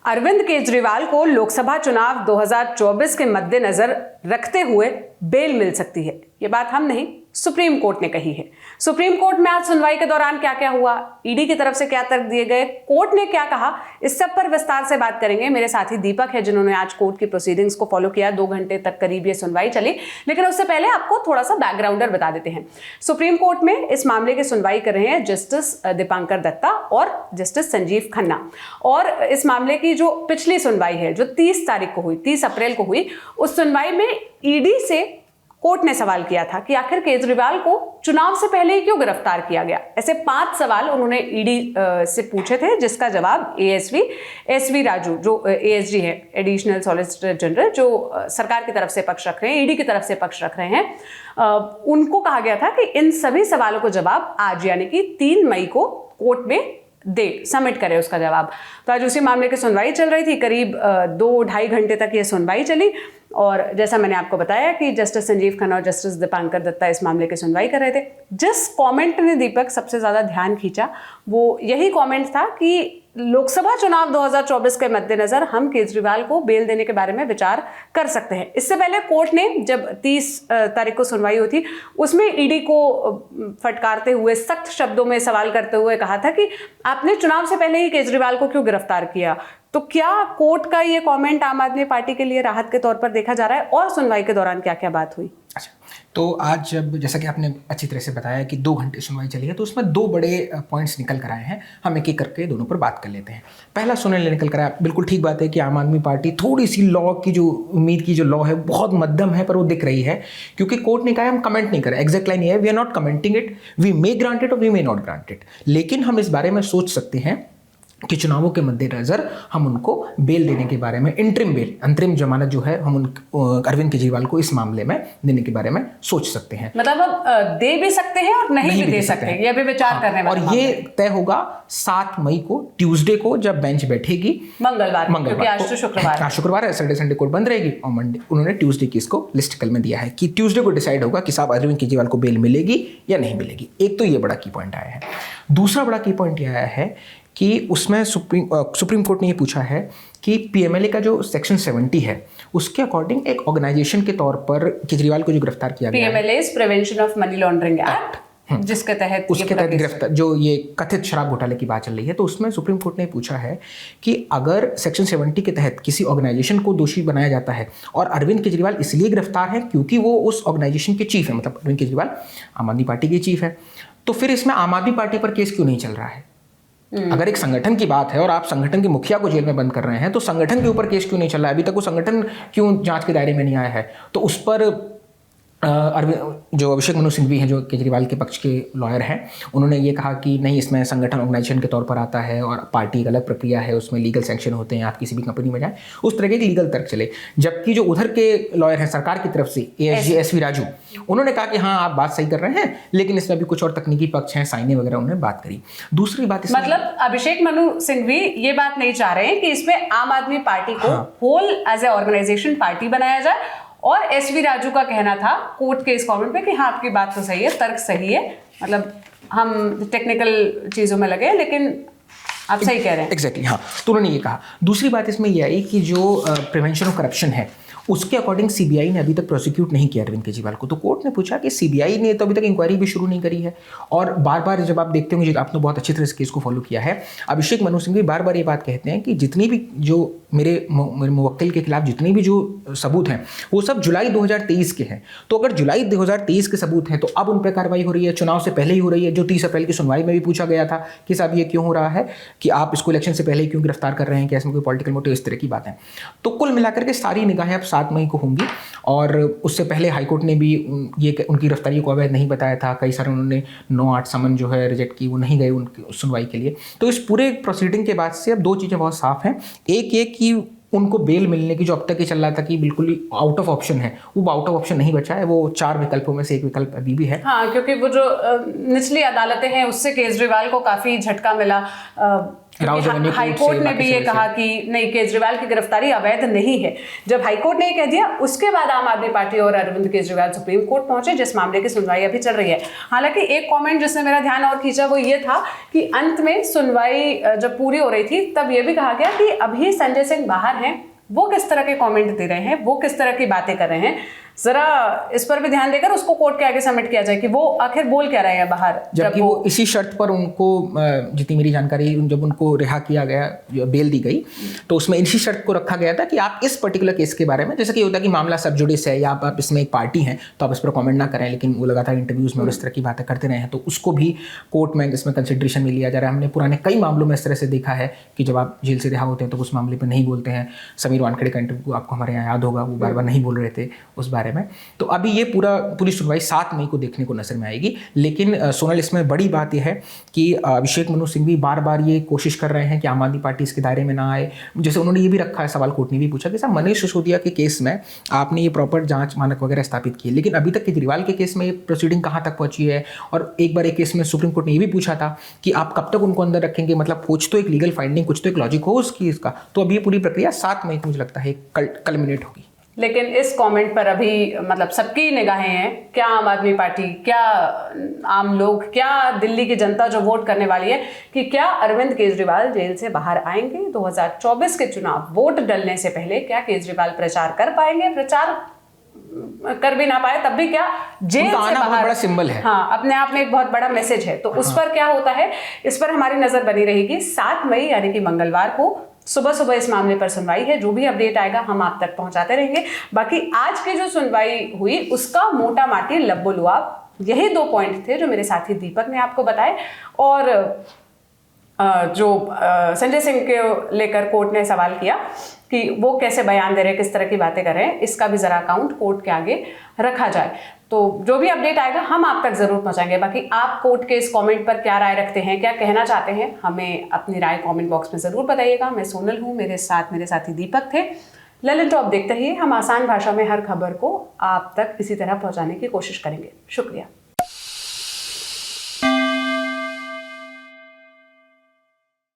अरविंद केजरीवाल को लोकसभा चुनाव 2024 के मद्देनजर रखते हुए बेल मिल सकती है। ये बात हम नहीं, सुप्रीम कोर्ट ने कही है। सुप्रीम कोर्ट में आज सुनवाई के दौरान क्या क्या हुआ, ईडी की तरफ से क्या तर्क दिए गए, कोर्ट ने क्या कहा, इस सब पर विस्तार से बात करेंगे। मेरे साथी दीपक है जिन्होंने आज कोर्ट की प्रोसीडिंग्स को फॉलो किया। 2 घंटे तक करीब ये सुनवाई चली, लेकिन उससे पहले आपको थोड़ा सा बैकग्राउंडर बता देते हैं। सुप्रीम कोर्ट में इस मामले की सुनवाई कर रहे हैं जस्टिस दीपांकर दत्ता और जस्टिस संजीव खन्ना। और इस मामले की जो पिछली सुनवाई है, जो 30 तारीख को हुई, 30 अप्रैल को हुई, उस सुनवाई में ईडी से कोर्ट ने सवाल किया था कि आखिर केजरीवाल को चुनाव से पहले ही क्यों गिरफ्तार किया गया। ऐसे 5 सवाल उन्होंने ईडी से पूछे थे, जिसका जवाब एसवी राजू, जो एएसजी है, एडिशनल सॉलिसिटर जनरल, जो सरकार की तरफ से पक्ष रख रहे हैं, ईडी की तरफ से पक्ष रख रहे हैं, उनको कहा गया था कि इन सभी सवालों को जवाब आज यानी कि 3 मई को कोर्ट में सबमिट करे उसका जवाब। तो आज उसी मामले की सुनवाई चल रही थी। करीब 2-2.5 घंटे तक ये सुनवाई चली और जैसा मैंने आपको बताया कि जस्टिस संजीव खन्ना और जस्टिस दीपांकर दत्ता इस मामले की सुनवाई कर रहे थे। जिस कमेंट ने दीपक सबसे ज्यादा ध्यान खींचा वो यही कमेंट था कि लोकसभा चुनाव 2024 के मद्देनजर हम केजरीवाल को बेल देने के बारे में विचार कर सकते हैं। इससे पहले कोर्ट ने जब 30 तारीख को सुनवाई हुई थी, उसमें ईडी को फटकारते हुए, सख्त शब्दों में सवाल करते हुए कहा था कि आपने चुनाव से पहले ही केजरीवाल को क्यों गिरफ्तार किया। तो क्या कोर्ट का ये कमेंट आम आदमी पार्टी के लिए राहत के तौर पर देखा जा रहा है और सुनवाई के दौरान क्या क्या बात हुई? अच्छा, तो आज जब जैसा कि आपने अच्छी तरह से बताया कि 2 घंटे सुनवाई चली है, तो उसमें 2 बड़े पॉइंट्स निकल कर आए हैं। हम एक एक करके दोनों पर बात कर लेते हैं। पहला सुनने निकल कर आया, बिल्कुल ठीक बात है कि आम आदमी पार्टी थोड़ी सी लॉ की जो उम्मीद की जो लॉ है बहुत मध्यम है, पर वो दिख रही है क्योंकि कोर्ट ने कहा हम कमेंट नहीं करें। एग्जैक्ट लाइन ये है, we are not commenting it, we may grant it और we may not grant it. लेकिन हम इस बारे में सोच सकते हैं कि चुनावों के मद्देनजर हम उनको बेल देने के बारे में, इंटरिम बेल, अंतरिम जमानत जो है, हम अरविंद केजरीवाल को इस मामले में देने के बारे में सोच सकते हैं। मतलब अब दे भी सकते हैं और नहीं भी दे सकते हैं, ये भी विचार करने वाला। और ये तय होगा 7 मई को, ट्यूसडे को, जब बेंच बैठेगी। मंगलवार, क्योंकि आज तो शुक्रवार है। शुक्रवार है, सैटरडे संडे कोर्ट बंद रहेगी और मंडे उन्होंने ट्यूसडे की इसको लिस्टिकल में दिया है कि ट्यूसडे को डिसाइड होगा कि साहब अरविंद केजरीवाल को बेल मिलेगी या नहीं मिलेगी। एक तो ये बड़ा की पॉइंट आया है। दूसरा बड़ा की पॉइंट यह आया है कि उसमें सुप्रीम कोर्ट ने ये पूछा है कि पीएमएलए का जो सेक्शन 70 है, उसके अकॉर्डिंग एक ऑर्गेनाइजेशन के तौर पर केजरीवाल को जो गिरफ्तार किया गया है, PMLA prevention of money laundering act, जिसके तहत उसके तहत गिरफ्तार, जो ये कथित शराब घोटाले की बात चल रही है, तो उसमें सुप्रीम कोर्ट ने पूछा है कि अगर सेक्शन 70 के तहत किसी ऑर्गेनाइजेशन को दोषी बनाया जाता है और अरविंद केजरीवाल इसलिए गिरफ्तार है क्योंकि वो उस ऑर्गेनाइजेशन के चीफ है, मतलब अरविंद केजरीवाल आम आदमी पार्टी के चीफ है, तो फिर इसमें आम आदमी पार्टी पर केस क्यों नहीं चल रहा है? अगर एक संगठन की बात है और आप संगठन के मुखिया को जेल में बंद कर रहे हैं, तो संगठन के ऊपर केस क्यों नहीं चल रहा है? अभी तक वो संगठन क्यों जांच के दायरे में नहीं आया है? तो उस पर जो अभिषेक मनु सिंघवी हैं, जो केजरीवाल के पक्ष के लॉयर हैं, उन्होंने ये कहा कि नहीं, इसमें संगठन ऑर्गेनाइजेशन के तौर पर आता है और पार्टी एक अलग प्रक्रिया है, उसमें लीगल सैंक्शन होते हैं, आप किसी भी कंपनी में जाएं, उस तरह के लीगल तर्क चले। जबकि जो उधर के लॉयर हैं सरकार की तरफ से, एसवी राजू, उन्होंने कहा कि हाँ आप बात सही कर रहे हैं, लेकिन इसमें अभी कुछ और तकनीकी पक्ष हैं, साइने वगैरह, उन्होंने बात करी। दूसरी बात, मतलब अभिषेक मनु सिंघवी ये बात नहीं चाह रहे हैं कि इसमें आम आदमी पार्टी को whole as a organisation party बनाया जाए, और एसवी राजू का कहना था कोर्ट के इस कमेंट पे कि हाँ आपकी बात तो सही है, तर्क सही है, मतलब हम टेक्निकल चीजों में लगे लेकिन आप सही कह रहे हैं। एग्जैक्टली, हाँ, तो उन्होंने ये कहा। दूसरी बात इसमें यह आई कि जो प्रिवेंशन ऑफ करप्शन है, उसके अकॉर्डिंग सीबीआई ने अभी तक प्रोसिक्यूट नहीं किया अरविंद केजरीवाल को। तो कोर्ट ने पूछा कि सीबीआई ने तो अभी तक इंक्वायरी भी शुरू नहीं करी है, और बार बार जब आप देखते होंगे, आपने बहुत अच्छी तरह से केस को फॉलो किया है, अभिषेक मनु सिंघवी बार बार ये बात कहते हैं कि जितनी भी जो मेरे मुवक्किल के खिलाफ जितने भी जो सबूत हैं, वो सब जुलाई 2023 के हैं। तो अगर जुलाई 2023 के सबूत हैं, तो अब उन पर कार्रवाई हो रही है, चुनाव से पहले ही हो रही है। जो 30 अप्रैल की सुनवाई में भी पूछा गया था कि साहब ये क्यों हो रहा है, कि आप इसको इलेक्शन से पहले ही क्यों गिरफ्तार कर रहे हैं, क्या इसमें कोई पॉलिटिकल मोटिव, इस तरह की बात है। तो कुल मिलाकर के सारी निगाहें अब 7 मई को होंगी, और उससे पहले हाईकोर्ट ने भी ये उनकी गिरफ्तारी को अवैध नहीं बताया था। कई सारे उन्होंने 9-8 समन जो है रिजेक्ट की, वो नहीं गए उनकी सुनवाई के लिए। तो इस पूरे प्रोसीडिंग के बाद से अब 2 चीज़ें बहुत साफ हैं। एक ये कि उनको बेल मिलने की जो अब तक ये चल रहा था कि बिल्कुल ही आउट ऑफ ऑप्शन है, वो आउट ऑफ ऑप्शन नहीं बचा है, वो 4 विकल्पों में से एक विकल्प अभी भी है। हाँ, क्योंकि वो जो निचली अदालतें हैं उससे केजरीवाल को काफ़ी झटका मिला। हाईकोर्ट ने भी ये कहा कि नहीं, केजरीवाल की गिरफ्तारी अवैध नहीं है। जब हाईकोर्ट ने ये कह दिया, उसके बाद आम आदमी पार्टी और अरविंद केजरीवाल सुप्रीम कोर्ट पहुंचे, जिस मामले की सुनवाई अभी चल रही है। हालांकि एक कमेंट जिसने मेरा ध्यान और खींचा वो ये था कि अंत में सुनवाई जब पूरी हो रही थी तब ये भी कहा गया कि अभी संजय सिंह बाहर हैं, वो किस तरह के कमेंट दे रहे हैं, वो किस तरह की बातें कर रहे हैं, जरा इस पर भी ध्यान देकर उसको कोर्ट के आगे सबमिट किया जाए कि वो आखिर बोल क्या रहे हैं बाहर। जबकि वो इसी शर्त पर उनको, जितनी मेरी जानकारी, जब उनको रिहा किया गया, बेल दी गई, तो उसमें इसी शर्त को रखा गया था कि आप इस पर्टिकुलर केस के बारे में, जैसे कि होता है कि मामला सब जुडिस है या आप इसमें एक पार्टी हैं तो आप इस पर कमेंट ना करें, लेकिन वो लगातार इंटरव्यूज में और इस तरह की बातें करते रहे हैं, तो उसको भी कोर्ट में इसमें कंसिडरेशन में लिया जा रहा है। हमने पुराने कई मामलों में इस तरह से देखा है कि जब आप जेल से रिहा होते हैं तो उस मामले पर नहीं बोलते हैं। समीर वानखेड़े का इंटरव्यू आपको हमारे यहाँ याद होगा, वो बार बार नहीं बोल रहे थे उस बारे में। तो अभी ये पूरी सुनवाई 7 मई को देखने को नजर में आएगी। लेकिन सोनल, इसमें बड़ी बात यह है कि अभिषेक मनु सिंह भी बार बार ये कोशिश कर रहे हैं कि आम आदमी पार्टी इसके दायरे में ना आए। जैसे उन्होंने ये भी रखा है, सवाल कोर्ट ने भी पूछा कि साहब मनीष सिसोदिया के केस में आपने ये प्रॉपर जांच मानक वगैरह स्थापित किए, लेकिन अभी तक केजरीवाल के केस में ये प्रोसीडिंग कहाँ तक पहुंची है। और एक बार एक केस में सुप्रीम कोर्ट ने ये भी पूछा था कि आप कब तक उनको अंदर रखेंगे, मतलब कुछ तो एक लीगल फाइंडिंग, कुछ तो एक लॉजिक हो उस केस का। तो अभी ये पूरी प्रक्रिया 7 मई को मुझे लगता है कल्मिनेट होगी। लेकिन इस कमेंट पर अभी मतलब सबकी निगाहें हैं, क्या आम आदमी पार्टी, क्या आम लोग, क्या दिल्ली की जनता जो वोट करने वाली है, कि क्या अरविंद केजरीवाल जेल से बाहर आएंगे 2024 के चुनाव वोट डलने से पहले। क्या केजरीवाल प्रचार कर पाएंगे, प्रचार कर भी ना पाए तब भी क्या जेल से बाहर, बड़ा सिंबल है, हाँ, अपने आप में एक बहुत बड़ा मैसेज है। तो उस पर क्या होता है, इस पर हमारी नजर बनी रहेगी। 7 मई यानी कि मंगलवार को सुबह सुबह इस मामले पर सुनवाई है। जो भी अपडेट आएगा हम आप तक पहुंचाते रहेंगे। बाकी आज की जो सुनवाई हुई उसका मोटा माटी लब्बो लुआब यही 2 पॉइंट थे जो मेरे साथी दीपक ने आपको बताए। और जो संजय सिंह के लेकर कोर्ट ने सवाल किया कि वो कैसे बयान दे रहे हैं, किस तरह की बातें कर रहे हैं, इसका भी जरा अकाउंट कोर्ट के आगे रखा जाए। तो जो भी अपडेट आएगा हम आप तक जरूर पहुंचाएंगे। बाकी आप कोर्ट के इस कमेंट पर क्या राय रखते हैं, क्या कहना चाहते हैं, हमें अपनी राय कमेंट बॉक्स में जरूर बताइएगा। मैं सोनल हूं, मेरे साथ मेरे साथी दीपक थे। ललन टॉप देखते रहिए, हम आसान भाषा में हर खबर को आप तक इसी तरह पहुंचाने की कोशिश करेंगे। शुक्रिया।